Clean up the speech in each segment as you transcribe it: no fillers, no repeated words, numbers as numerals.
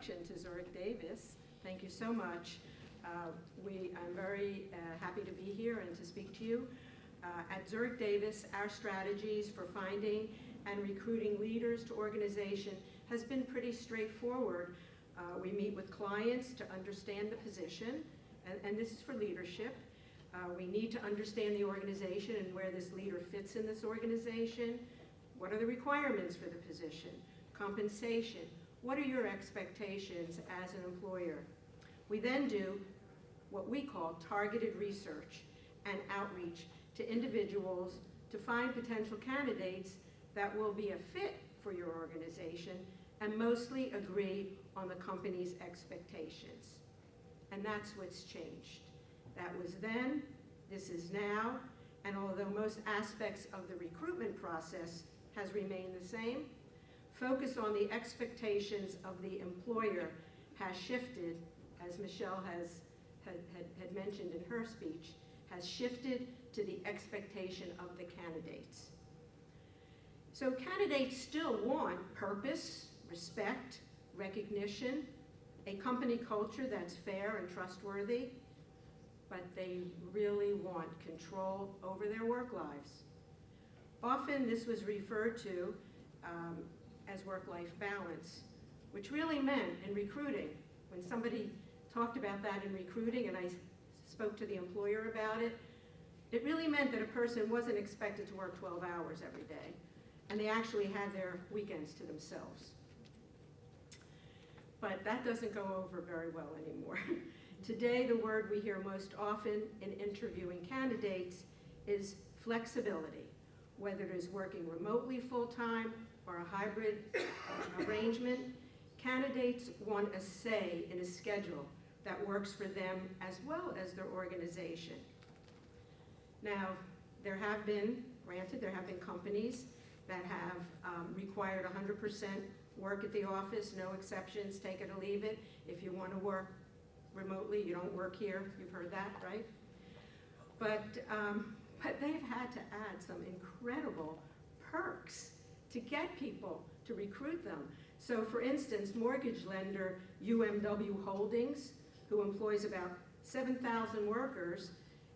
introduction to Zurich Davis. Thank you so much. I'm very happy to be here and to speak to you. At Zurich Davis, our strategies for finding and recruiting leaders to organization has been pretty straightforward. We meet with clients to understand the position, and this is for leadership. We need to understand the organization and where this leader fits in this organization. What are the requirements for the position? Compensation. What are your expectations as an employer? We then do what we call targeted research and outreach to individuals to find potential candidates that will be a fit for your organization and mostly agree on the company's expectations. And that's what's changed. That was then, this is now, and although most aspects of the recruitment process has remained the same, focus on the expectations of the employer has shifted, as Michelle had mentioned in her speech, has shifted to the expectation of the candidates. So candidates still want purpose, respect, recognition, a company culture that's fair and trustworthy, but they really want control over their work lives. Often this was referred to as work-life balance, which really meant in recruiting, when somebody talked about that in recruiting and I spoke to the employer about it, it really meant that a person wasn't expected to work 12 hours every day, and they actually had their weekends to themselves. But that doesn't go over very well anymore. Today, the word we hear most often in interviewing candidates is flexibility, whether it is working remotely full-time or a hybrid arrangement. Candidates want a say in a schedule that works for them as well as their organization. Now, there have been companies that have required 100% work at the office, no exceptions, take it or leave it. If you want to work remotely, you don't work here. You've heard that, right? But they've had to add some incredible perks to get people to recruit them. So for instance, mortgage lender UMW Holdings, who employs about 7,000 workers,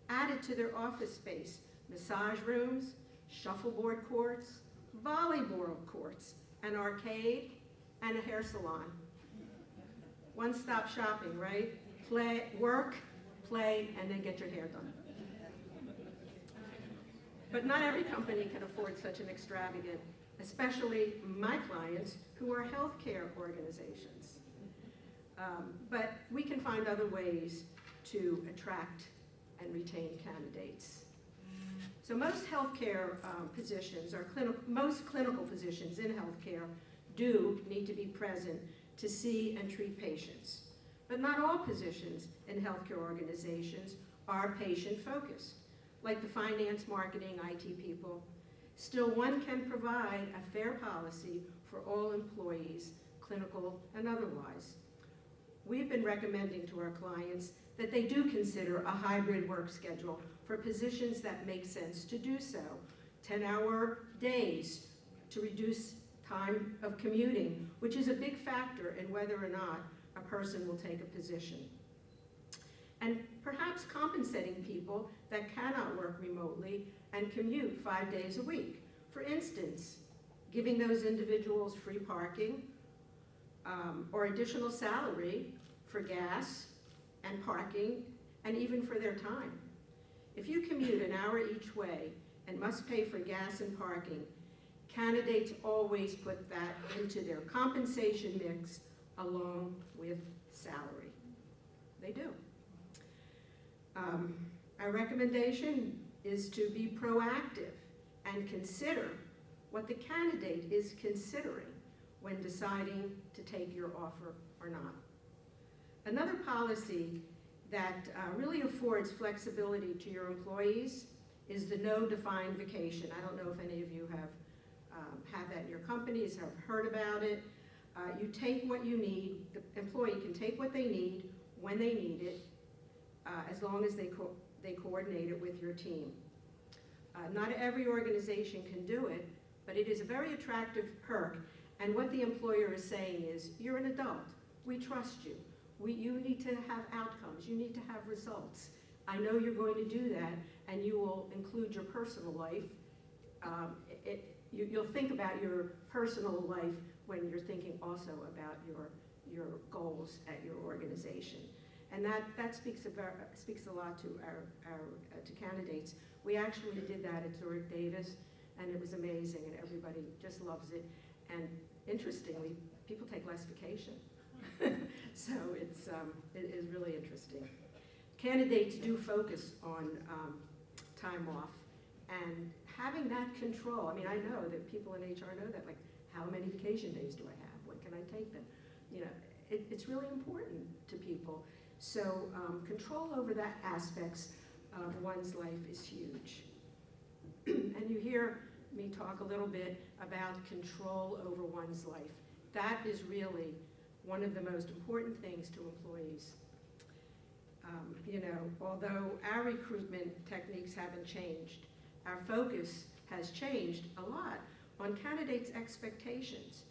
added to their office space massage rooms, shuffleboard courts, volleyball courts, an arcade, and a hair salon. One-stop shopping, right? Play, work, play, and then get your hair done. But not every company can afford such an extravagant, especially my clients who are healthcare organizations. But we can find other ways to attract and retain candidates. So most healthcare positions, or most clinical positions in healthcare, do need to be present to see and treat patients. But not all positions in healthcare organizations are patient-focused, like the finance, marketing, IT people. Still, one can provide a fair policy for all employees, clinical and otherwise. We've been recommending to our clients that they do consider a hybrid work schedule for positions that make sense to do so. 10-hour days to reduce time of commuting, which is a big factor in whether or not a person will take a position. And perhaps compensating people that cannot work remotely and commute 5 days a week. For instance, giving those individuals free parking or additional salary for gas and parking and even for their time. If you commute an hour each way and must pay for gas and parking, candidates always put that into their compensation mix along with salary. They do. Our recommendation is to be proactive and consider what the candidate is considering when deciding to take your offer or not. Another policy that really affords flexibility to your employees is the no defined vacation. I don't know if any of you have that in your companies, have heard about it. You take what you need. The employee can take what they need when they need it, as long as they coordinate it with your team. Not every organization can do it, but it is a very attractive perk. And what the employer is saying is, you're an adult. We trust you. You need to have outcomes. You need to have results. I know you're going to do that, and you will include your personal life. You'll think about your personal life when you're thinking also about your goals at your organization. And that speaks a lot to to candidates. We actually did that at Zurich Davis, and it was amazing, and everybody just loves it. And interestingly, people take less vacation. So it is really interesting. Candidates do focus on time off and having that control. I mean, I know that people in HR know that, like, how many vacation days do I have? When can I take them? You know, it's really important to people. So control over that aspects of one's life is huge. And you hear me talk a little bit about control over one's life. That is really one of the most important things to employees. You know, although our recruitment techniques haven't changed, our focus has changed a lot on candidates' expectations.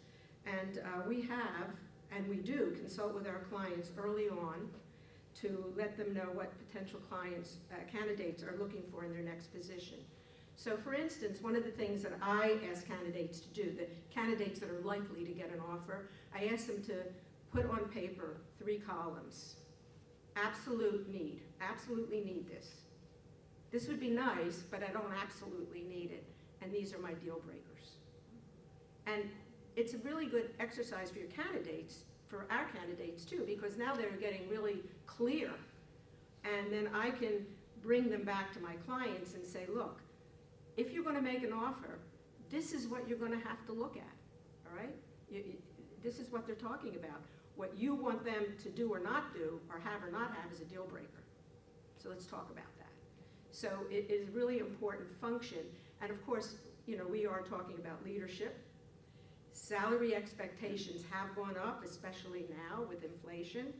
And we have, and we do, consult with our clients early on to let them know what potential candidates are looking for in their next position. So for instance, one of the things that I ask candidates to do, the candidates that are likely to get an offer, I ask them to put on paper 3 columns. Absolutely need this. This would be nice, but I don't absolutely need it. And these are my deal breakers. And it's a really good exercise for your candidates, for our candidates too, because now they're getting really clear. And then I can bring them back to my clients and say, look, if you're going to make an offer, this is what you're going to have to look at, all right? This is what they're talking about. What you want them to do or not do, or have is a deal breaker. So let's talk about that. So it is a really important function. And of course, you know, we are talking about leadership. Salary expectations have gone up, especially now with inflation.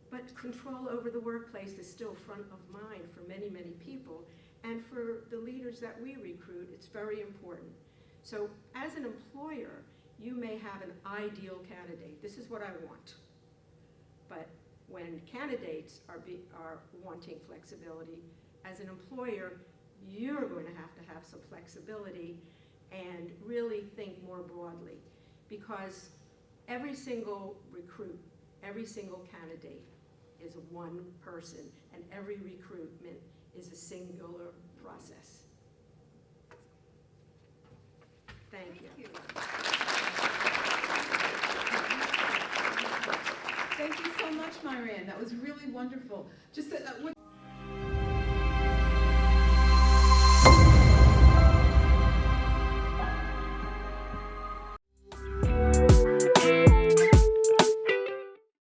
But control over the workplace is still front of mind for many, many people. And for the leaders that we recruit, it's very important. So as an employer, you may have an ideal candidate. This is what I want. But when candidates are wanting flexibility, as an employer, you're going to have some flexibility and really think more broadly. Because every single recruit, every single candidate is one person, and every recruitment is a singular process. Thank you. Thank you so much, Myranne. That was really wonderful. Just